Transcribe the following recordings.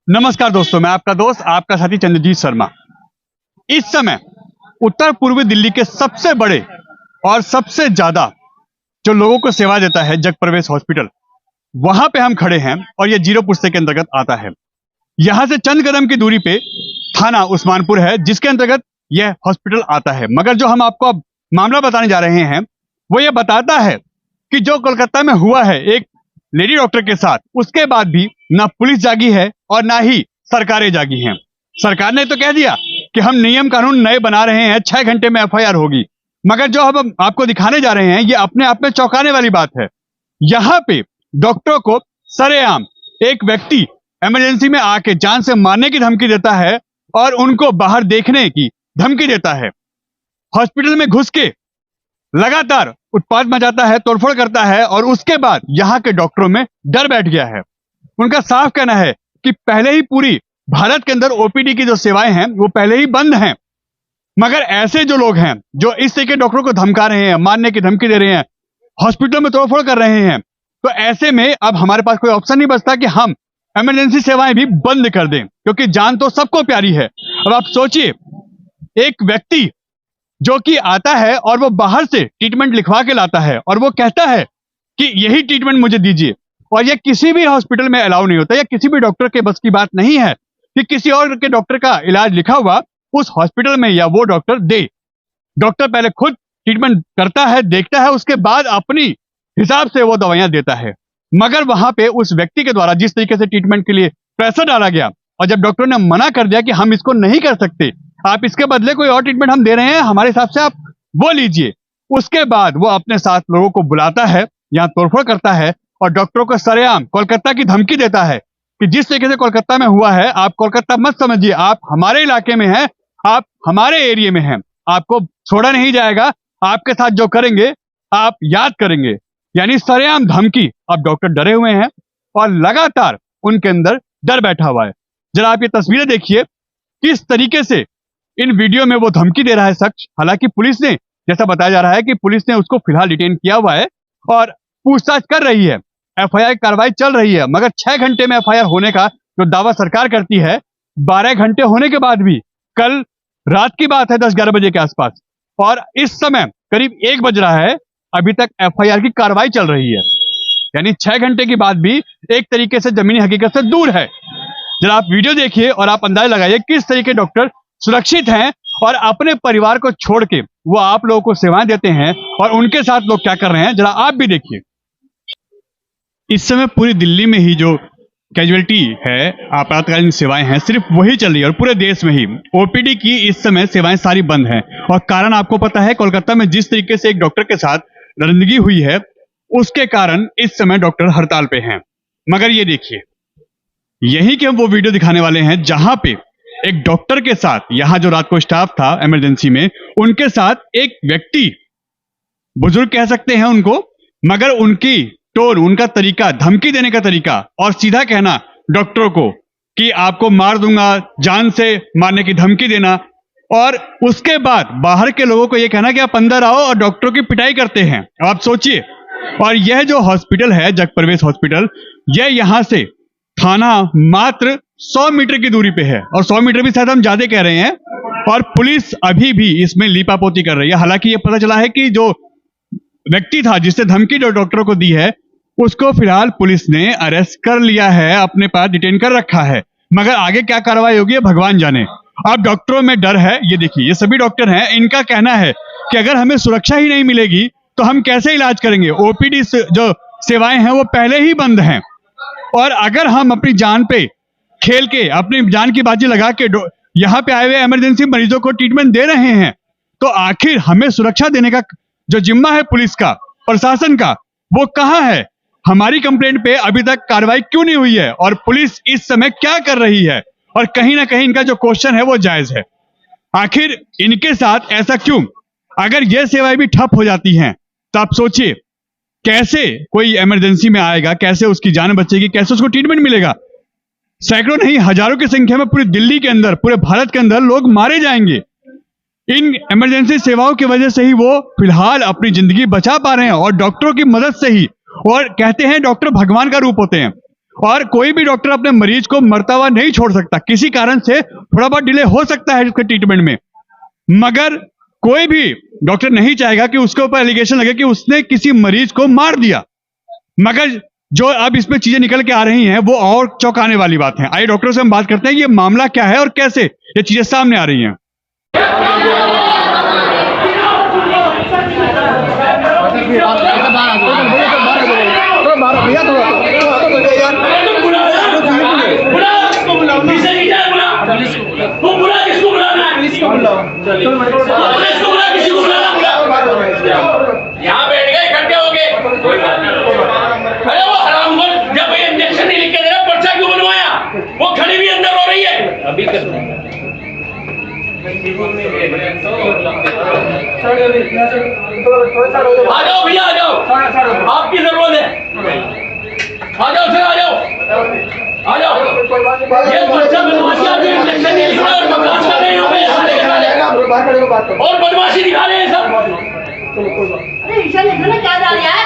नमस्कार दोस्तों, मैं आपका दोस्त आपका साथी चंद्रजीत शर्मा। इस समय उत्तर पूर्वी दिल्ली के सबसे बड़े और सबसे ज्यादा जो लोगों को सेवा देता है जगप्रवेश हॉस्पिटल, वहां पे हम खड़े हैं और ये जीरो पुस्ते के अंतर्गत आता है। यहां से चंद कदम की दूरी पे थाना उस्मानपुर है, जिसके अंतर्गत यह हॉस्पिटल आता है। मगर जो हम आपको अब मामला बताने जा रहे हैं वो ये बताता है कि जो कोलकाता में हुआ है एक लेडी डॉक्टर के साथ, उसके बाद भी ना पुलिस जागी है और ना ही सरकारें जागी हैं। सरकार ने तो कह दिया कि हम नियम कानून नए बना रहे हैं, 6 घंटे में एफआईआर होगी। मगर जो हम आपको दिखाने जा रहे हैं ये अपने आप में चौंकाने वाली बात है। यहाँ पे डॉक्टरों को सरेआम एक व्यक्ति इमरजेंसी में आके जान से मारने की धमकी देता है और उनको बाहर देखने की धमकी देता है। हॉस्पिटल में घुस के लगातार उत्पात मचाता है, तोड़फोड़ करता है और उसके बाद यहाँ के डॉक्टरों में डर बैठ गया है। उनका साफ कहना है कि पहले ही पूरी भारत के अंदर ओपीडी की जो सेवाएं हैं वो पहले ही बंद हैं, मगर ऐसे जो लोग हैं जो इस तरह के डॉक्टरों को धमका रहे हैं, मारने की धमकी दे रहे हैं, हॉस्पिटल में तोड़फोड़ कर रहे हैं, तो ऐसे में अब हमारे पास कोई ऑप्शन नहीं बचता कि हम इमरजेंसी सेवाएं भी बंद कर दें, क्योंकि जान तो सबको प्यारी है। अब आप सोचिए, एक व्यक्ति जो कि आता है और वो बाहर से ट्रीटमेंट लिखवा के लाता है और वो कहता है कि यही ट्रीटमेंट मुझे दीजिए, और ये किसी भी हॉस्पिटल में अलाउ नहीं होता, या किसी भी डॉक्टर के बस की बात नहीं है कि किसी और के डॉक्टर का इलाज लिखा हुआ उस हॉस्पिटल में या वो डॉक्टर दे। डॉक्टर पहले खुद ट्रीटमेंट करता है, देखता है, उसके बाद अपनी हिसाब से वो दवाइयां देता है। मगर वहां पे उस व्यक्ति के द्वारा जिस तरीके से ट्रीटमेंट के लिए प्रेशर डाला गया, और जब डॉक्टर ने मना कर दिया कि हम इसको नहीं कर सकते, आप इसके बदले कोई और ट्रीटमेंट हम दे रहे हैं, हमारे हिसाब से आप वो लीजिए, उसके बाद वो अपने साथ लोगों को बुलाता है, यहाँ तोड़फोड़ करता है और डॉक्टरों को सरेआम कोलकाता की धमकी देता है कि जिस तरीके से कोलकाता में हुआ है, आप कोलकाता मत समझिए, आप हमारे इलाके में हैं, आप हमारे एरिया में हैं, आपको छोड़ा नहीं जाएगा, आपके साथ जो करेंगे आप याद करेंगे। यानी सरेआम धमकी। अब डॉक्टर डरे हुए हैं और लगातार उनके अंदर डर बैठा हुआ है। जरा आप ये तस्वीरें देखिए, किस तरीके से इन वीडियो में वो धमकी दे रहा है शख्स। हालांकि पुलिस ने, जैसा बताया जा रहा है कि पुलिस ने उसको फिलहाल डिटेन किया हुआ है और पूछताछ कर रही है, एफआईआर कार्रवाई चल रही है। मगर 6 घंटे में एफआईआर होने का जो दावा सरकार करती है, 12 घंटे होने के बाद भी, कल रात की बात है 10-11 बजे के आसपास, और इस समय करीब 1 बज रहा है, अभी तक एफआईआर की कार्रवाई चल रही है। यानी 6 घंटे की बात भी एक तरीके से जमीनी हकीकत से दूर है। जरा आप वीडियो देखिए और आप अंदाजा लगाइए किस तरीके डॉक्टर सुरक्षित हैं और अपने परिवार को छोड़ के वो आप लोगों को सेवाएं देते हैं, और उनके साथ लोग क्या कर रहे हैं जरा आप भी देखिए। इस समय पूरी दिल्ली में ही जो कैजुअलिटी है, आपातकालीन सेवाएं हैं, सिर्फ वही चल रही है, और पूरे देश में ही ओपीडी की इस समय सेवाएं सारी बंद हैं। और कारण आपको पता है, कोलकाता में जिस तरीके से एक डॉक्टर के साथ दरिंदगी हुई है, उसके कारण इस समय डॉक्टर हड़ताल पे हैं। मगर ये देखिए, यही के हम वो वीडियो दिखाने वाले हैं जहां पे एक डॉक्टर के साथ, यहां जो रात को स्टाफ था इमरजेंसी में, उनके साथ एक व्यक्ति, बुजुर्ग कह सकते हैं उनको, मगर उनकी टोन, उनका तरीका, धमकी देने का तरीका, और सीधा कहना डॉक्टरों को कि आपको मार दूंगा, जान से मारने की धमकी देना, और उसके बाद बाहर के लोगों को यह कहना कि आप अंदर आओ, और डॉक्टरों की पिटाई करते हैं। अब आप सोचिए, और यह जो हॉस्पिटल है जगप्रवेश हॉस्पिटल, यह यहां से थाना मात्र 100 मीटर की दूरी पे है, और 100 मीटर भी शायद हम ज्यादा कह रहे हैं, और पुलिस अभी भी इसमें लीपापोती कर रही है। हालांकि यह पता चला है कि जो व्यक्ति था जिससे धमकी जो डॉक्टरों को दी है, उसको फिलहाल पुलिस ने अरेस्ट कर लिया है, अपने पास डिटेन कर रखा है। मगर आगे क्या कार्रवाई होगी भगवान जाने। अब डॉक्टरों में डर है। ये देखिए, ये सभी डॉक्टर हैं, इनका कहना है कि अगर हमें सुरक्षा ही नहीं मिलेगी तो हम कैसे इलाज करेंगे। ओपीडी जो सेवाएं हैं वो पहले ही बंद हैं, और अगर हम अपनी जान पे खेल के, अपनी जान की बाजी लगा के यहाँ पे आए हुए इमरजेंसी मरीजों को ट्रीटमेंट दे रहे हैं, तो आखिर हमें सुरक्षा देने का जो जिम्मा है पुलिस का, प्रशासन का, वो कहां है। हमारी कंप्लेंट पे अभी तक कार्रवाई क्यों नहीं हुई है, और पुलिस इस समय क्या कर रही है, और कहीं ना कहीं इनका जो क्वेश्चन है वो जायज है। आखिर इनके साथ ऐसा क्यों। अगर ये सेवाएं भी ठप हो जाती हैं तो आप सोचिए कैसे कोई इमरजेंसी में आएगा, कैसे उसकी जान बचेगी, कैसे उसको ट्रीटमेंट मिलेगा। सैकड़ों नहीं हजारों की संख्या में पूरी दिल्ली के अंदर, पूरे भारत के अंदर लोग मारे जाएंगे। इन इमरजेंसी सेवाओं की वजह से ही वो फिलहाल अपनी जिंदगी बचा पा रहे हैं, और डॉक्टरों की मदद से ही। और कहते हैं डॉक्टर भगवान का रूप होते हैं, और कोई भी डॉक्टर अपने मरीज को मरता हुआ नहीं छोड़ सकता। किसी कारण से थोड़ा बहुत डिले हो सकता है उसके ट्रीटमेंट में, मगर कोई भी डॉक्टर नहीं चाहेगा कि उसके ऊपर एलिगेशन लगे कि उसने किसी मरीज को मार दिया। मगर जो अब इसमें चीजें निकल के आ रही हैं वो और चौंकाने वाली बात है। आइए डॉक्टरों से हम बात करते हैं ये मामला क्या है और कैसे ये चीजें सामने आ रही हैं। यहाँ बैठ गए इकट्ठे हो गए। अरे वो हरामखोर जब ये इंजेक्शन नहीं लिख के दे रहा, पर्चा क्यों बनवाया? वो खड़ी भी अंदर हो रही है। अभी कर आ जाओ भैया, आ जाओ, आपकी जरूरत है। आ जाओ सर, आ जाओ, आ जाओ। ये पर्चा बनवासी आदमी इंजेक्शन नहीं लिख रहा और बकवास कर रहे हैं और बदमाशी दिखा रहे हैं सब। अरे ईशा देखो ना क्या डाल रहा है,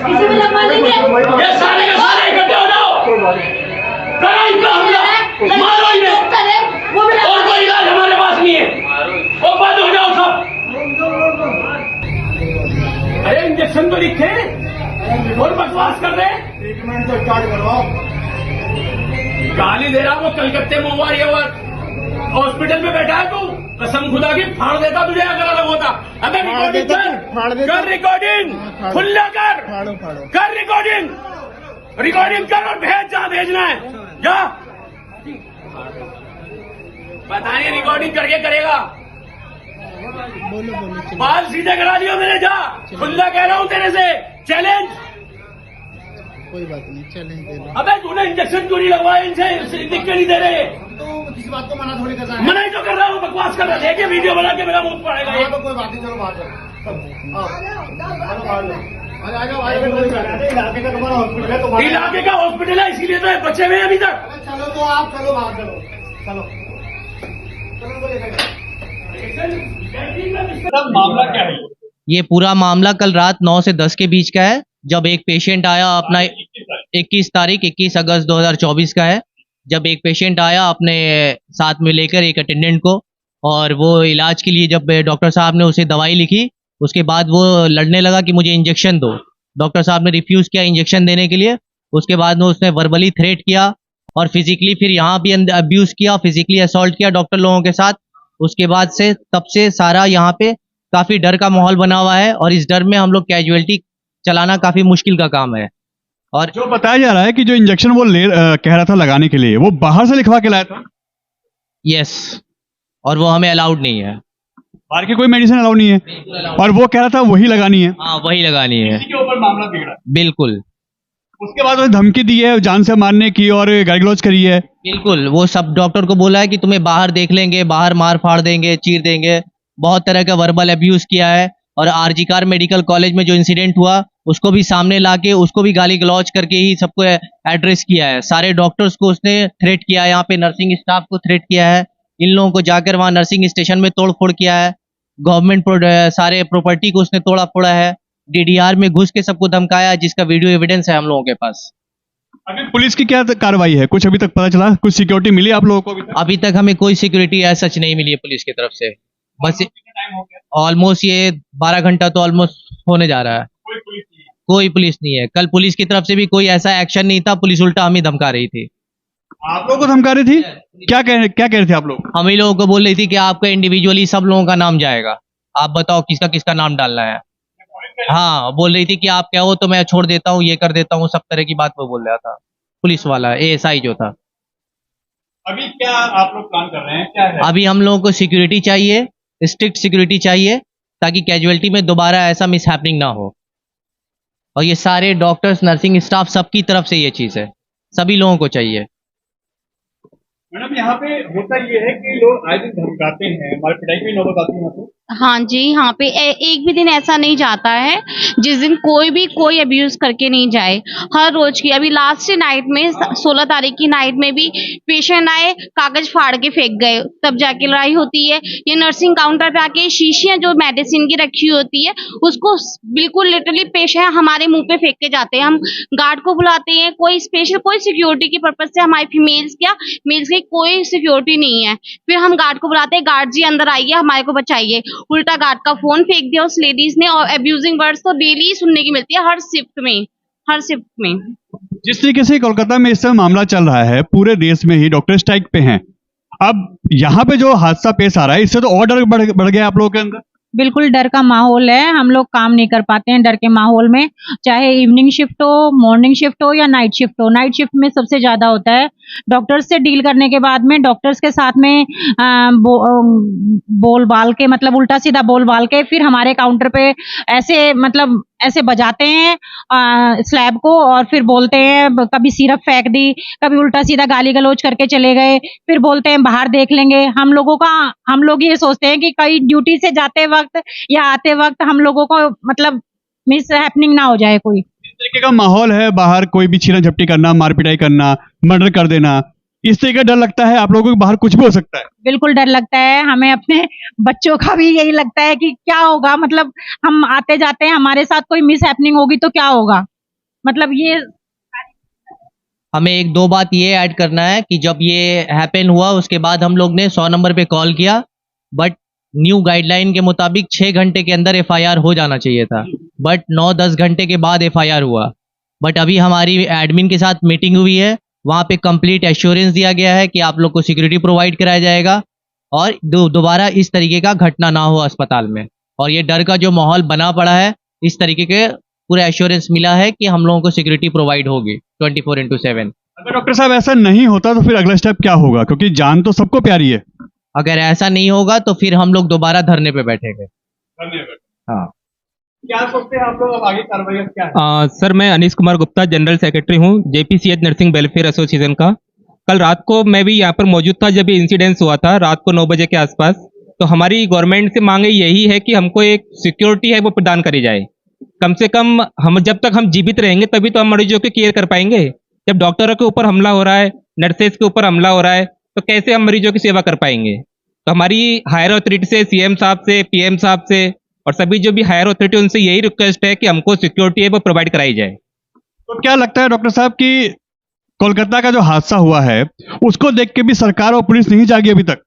किसी भी लगवा लेंगे। ये सारे के सारे इकट्ठे हो जाओ, करो इनका हमला, मारो इन्हें। और कोई इलाज हमारे पास नहीं है, वो बंद हो जाओ सब। अरे इंजेक्शन तो लिखे और बकवास कर रहे हैं। ट्रीटमेंट तो स्टार्ट करवाओ। गाली दे रहा वो कलकत्ते में हुआ ये हॉस्पिटल में बैठा है तू। कसम खुदा की फाड़ देता तुझे अगर अलग होता। अबे रिकॉर्डिंग कर रिकॉर्डिंग खुल्ला कर रिकॉर्डिंग कर और भेज जा, भेजना है जा। पता नहीं रिकॉर्डिंग करके करेगा। बाल सीधे करा लियो मेरे, जा। खुल्ला कह रहा हूँ तेरे से, चैलेंज। कोई बात नहीं, चलें दे लो। अबे तूने इंजेक्शन क्यों नहीं लगवाया? इनसे लिख के नहीं दे रहे। तो किसी बात को मना थोड़ी कर रहा है। मना ही तो कर रहा हूँ, बकवास कर रहा है। देखिए वीडियो बना के मेरा मुंह पड़ेगा ये। तो कोई बात नहीं, चलो बाहर चलो। इलाके का तुम्हारा हॉस्पिटल है, तुम्हारा इलाके का हॉस्पिटल है, इसीलिए तो ये बचे हुए हैं अभी तक। चलो तो आप चलो बाहर चलो, चलो मामला क्या है? ये पूरा मामला कल रात 9 से 10 के बीच का है, जब एक पेशेंट आया अपना 21 अगस्त 2024 का है, जब एक पेशेंट आया अपने साथ में लेकर एक अटेंडेंट को, और वो इलाज के लिए जब डॉक्टर साहब ने उसे दवाई लिखी, उसके बाद वो लड़ने लगा कि मुझे इंजेक्शन दो। डॉक्टर साहब ने रिफ्यूज़ किया इंजेक्शन देने के लिए। उसके बाद में उसने वर्बली थ्रेट किया और फिजिकली फिर यहाँ भी अब्यूज़ किया, फिजिकली असॉल्ट किया डॉक्टर लोगों के साथ। उसके बाद से तब से सारा यहाँ पे काफ़ी डर का माहौल बना हुआ है और इस डर में हम लोग कैजुअलिटी चलाना काफ़ी मुश्किल का काम है। और जो बताया जा रहा है कि जो इंजेक्शन वो कह रहा था लगाने के लिए, वो बाहर से लिखवा के लाया था। यस, और वो हमें अलाउड नहीं है। बाहर की कोई मेडिसिन अलाउ नहीं है और वो कह रहा था वही लगानी है। हाँ, वही लगानी है। इसी के ऊपर मामला बिगड़ा है। बिल्कुल उसके बाद उसने धमकी दी है, जान से मारने की और गाली गलौज करी है। बिल्कुल, वो सब डॉक्टर को बोला है कि तुम्हें बाहर देख लेंगे, बाहर मार फाड़ देंगे, चीर देंगे। बहुत तरह का वर्बल अब्यूज़ किया है। और आरजी कार मेडिकल कॉलेज में जो इंसिडेंट हुआ उसको भी सामने लाके उसको भी गाली गलौज करके ही सबको एड्रेस किया है। सारे डॉक्टर्स को उसने थ्रेट किया है, यहाँ पे नर्सिंग स्टाफ को थ्रेट किया है। इन लोगों को जाकर वहाँ नर्सिंग स्टेशन में तोड़ फोड़ किया है। गवर्नमेंट सारे प्रॉपर्टी को उसने तोड़ा फोड़ा है। डीडीआर में घुस के सबको धमकाया, जिसका वीडियो एविडेंस है हम लोगों के पास। अभी पुलिस की क्या कार्रवाई है? कुछ अभी तक पता चला? कुछ सिक्योरिटी मिली आप लोगों को अभी तक? अभी तक हमें कोई सिक्योरिटी एज सच नहीं मिली है पुलिस की तरफ से। बस ऑलमोस्ट ये 12 घंटा तो ऑलमोस्ट होने जा रहा है। कोई पुलिस नहीं है। कल पुलिस की तरफ से भी कोई ऐसा एक्शन नहीं था, पुलिस उल्टा हमें धमका रही थी। आप लोगों को धमका रही थी? क्या कह रहे थे आप लोग? हम ही लोगों को बोल रही थी कि आपका इंडिविजुअली सब लोगों का नाम जाएगा, आप बताओ किसका किसका नाम डालना है। हाँ, बोल रही थी कि आप क्या हो तो मैं छोड़ देता हूँ, ये कर देता हूँ, सब तरह की बात वो बोल रहा था पुलिस वाला, एएसआई जो था। अभी क्या आप लोग प्लान कर रहे हैं? क्या है? अभी हम लोगों को सिक्योरिटी चाहिए, स्ट्रिक्ट सिक्योरिटी चाहिए, ताकि कैजुअलिटी में दोबारा ऐसा मिस हैपनिंग ना हो। और ये सारे डॉक्टर्स, नर्सिंग स्टाफ सबकी तरफ से ये चीज़ है, सभी लोगों को चाहिए। मैडम यहाँ पे होता ये है कि लोग आए दिन धमकाते हैं, हमारे पिटाई की नौबत आती है यहाँ पे। हाँ जी, यहाँ पे एक भी दिन ऐसा नहीं जाता है जिस दिन कोई अब्यूज करके नहीं जाए। हर रोज की, अभी लास्ट नाइट में 16 तारीख की नाइट में भी पेशेंट आए, कागज फाड़ के फेंक गए, तब जाके लड़ाई होती है। ये नर्सिंग काउंटर पे आके शीशियां जो मेडिसिन की रखी होती है उसको बिल्कुल लिटरली पेशेंट हमारे मुंह पे फेंक के जाते हैं। हम गार्ड को बुलाते हैं, कोई स्पेशल कोई सिक्योरिटी की पर्पज से हमारी फीमेल्स मेल्स की कोई सिक्योरिटी नहीं है। फिर हम गार्ड को बुलाते हैं, गार्ड जी अंदर आइए, हमारे को बचाइए। उल्टा गार्ड का फोन फेंक दिया उस लेडीज ने, और अब्यूजिंग वर्ड्स तो डेली सुनने की मिलती है हर शिफ्ट में। जिस तरीके से कोलकाता में इस समय मामला चल रहा है, पूरे देश में ही डॉक्टर स्ट्राइक पे हैं। अब यहाँ पे जो हादसा पेश आ रहा है, इससे तो और डर बढ़ गया आप लोगों के अंदर। बिल्कुल डर का माहौल है, हम लोग काम नहीं कर पाते हैं डर के माहौल में, चाहे इवनिंग शिफ्ट हो, मॉर्निंग शिफ्ट हो या नाइट शिफ्ट हो। नाइट शिफ्ट में सबसे ज्यादा होता है। डॉक्टर्स से डील करने के बाद में डॉक्टर्स के साथ में बोल बाल के, मतलब उल्टा सीधा बोल बाल के, फिर हमारे काउंटर पे ऐसे बजाते हैं स्लैब को, और फिर बोलते हैं, कभी सिरप फेंक दी, कभी उल्टा सीधा गाली गलौज करके चले गए, फिर बोलते हैं बाहर देख लेंगे। हम लोग ये सोचते हैं कि कहीं ड्यूटी से जाते वक्त या आते वक्त हम लोगों को मतलब मिस हैपनिंग ना हो जाए कोई। इस तरीके का माहौल है, बाहर कोई भी छीना झपटी करना, मारपिटाई करना, मर्डर कर देना, इस तरीके का डर लगता है आप लोगों को? बाहर कुछ भी हो सकता है। बिल्कुल डर लगता है हमें, अपने बच्चों का भी यही लगता है कि क्या होगा, मतलब हम आते जाते हैं, हमारे साथ कोई मिस हैपनिंग होगी तो क्या होगा, मतलब ये। हमें एक दो बात ये ऐड करना है कि जब ये हैपन हुआ उसके बाद हम लोग ने 100 नंबर पे कॉल किया, बट न्यू गाइडलाइन के मुताबिक 6 घंटे के अंदर एफआईआर हो जाना चाहिए था, बट 9-10 घंटे के बाद एफआईआर हुआ। बट अभी हमारी एडमिन के साथ मीटिंग हुई है, वहाँ पे कंप्लीट एश्योरेंस दिया गया है कि आप लोग को सिक्योरिटी प्रोवाइड कराया जाएगा और दोबारा इस तरीके का घटना ना हो अस्पताल में। और ये डर का जो माहौल बना पड़ा है, इस तरीके के पूरा एश्योरेंस मिला है कि हम लोगों को सिक्योरिटी प्रोवाइड होगी 24/7। अगर डॉक्टर साहब ऐसा नहीं होता तो फिर अगला स्टेप क्या होगा, क्योंकि जान तो सबको प्यारी है। अगर ऐसा नहीं होगा तो फिर हम लोग दोबारा धरने पे बैठेंगे। हाँ, क्या सोचते हैं आप लोग, अब आगे कार्रवाई क्या है? सर, मैं अनीश कुमार गुप्ता, जनरल सेक्रेटरी हूँ जेपीसीएच नर्सिंग वेलफेयर एसोसिएशन का। कल रात को मैं भी यहाँ पर मौजूद था जब ये इंसिडेंस हुआ था, रात को 9 बजे के आसपास। तो हमारी गवर्नमेंट से मांगे यही है कि हमको एक सिक्योरिटी है वो प्रदान करी जाए। कम से कम हम जब तक हम जीवित रहेंगे तभी तो हम मरीजों की केयर कर पाएंगे। जब डॉक्टरों के ऊपर हमला हो रहा है, नर्सेज के ऊपर हमला हो रहा है, तो कैसे हम मरीजों की सेवा कर पाएंगे। तो हमारी हायर अथॉरिटी से, सीएम साहब से, पीएम साहब से और सभी जो भी हायर अथॉरिटी उनसे यही रिक्वेस्ट है कि हमको सिक्योरिटी है वो प्रोवाइड कराई जाए। तो क्या लगता है डॉक्टर साहब कि कोलकाता का जो हादसा हुआ है उसको देख के भी सरकार और पुलिस नहीं जागी अभी तक?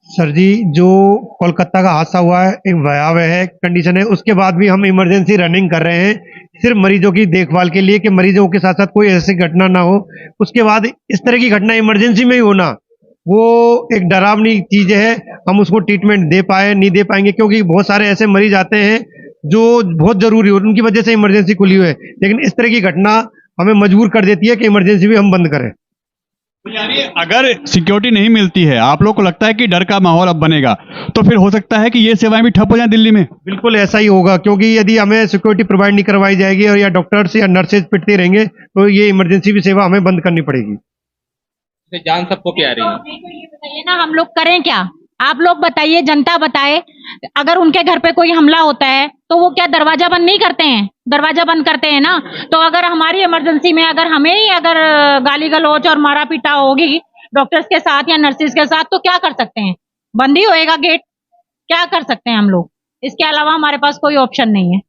सर जी, जो कोलकाता का हादसा हुआ है एक भयावह है कंडीशन है, उसके बाद भी हम इमरजेंसी रनिंग कर रहे हैं सिर्फ मरीजों की देखभाल के लिए कि मरीजों के साथ साथ कोई ऐसी घटना ना हो। उसके बाद इस तरह की घटना इमरजेंसी में ही होना वो एक डरावनी चीज है। हम उसको ट्रीटमेंट दे पाए नहीं दे पाएंगे, क्योंकि बहुत सारे ऐसे मरीज आते हैं जो बहुत जरूरी हो, उनकी वजह से इमरजेंसी खुली हुई है, लेकिन इस तरह की घटना हमें मजबूर कर देती है कि इमरजेंसी भी हम बंद करें। यानी अगर सिक्योरिटी नहीं मिलती है, आप लोग को लगता है कि डर का माहौल अब बनेगा, तो फिर हो सकता है कि ये सेवाएं भी ठप हो जाएं दिल्ली में? बिल्कुल ऐसा ही होगा, क्योंकि यदि हमें सिक्योरिटी प्रोवाइड नहीं करवाई जाएगी और या डॉक्टर्स या नर्सेज पिटते रहेंगे तो ये इमरजेंसी भी सेवा हमें बंद करनी पड़ेगी। जान सबको प्यारी है। ये बताइए ना, हम लोग करें क्या? आप लोग बताइए, जनता बताए। अगर उनके घर पे कोई हमला होता है तो वो क्या दरवाजा बंद नहीं करते हैं? दरवाजा बंद करते हैं ना। तो अगर हमारी इमरजेंसी में अगर हमें ही अगर गाली गलौज और मारा पीटा होगी डॉक्टर्स के साथ या नर्सिस के साथ, तो क्या कर सकते हैं? बंद ही होएगा गेट। क्या कर सकते हैं हम लोग? इसके अलावा हमारे पास कोई ऑप्शन नहीं है।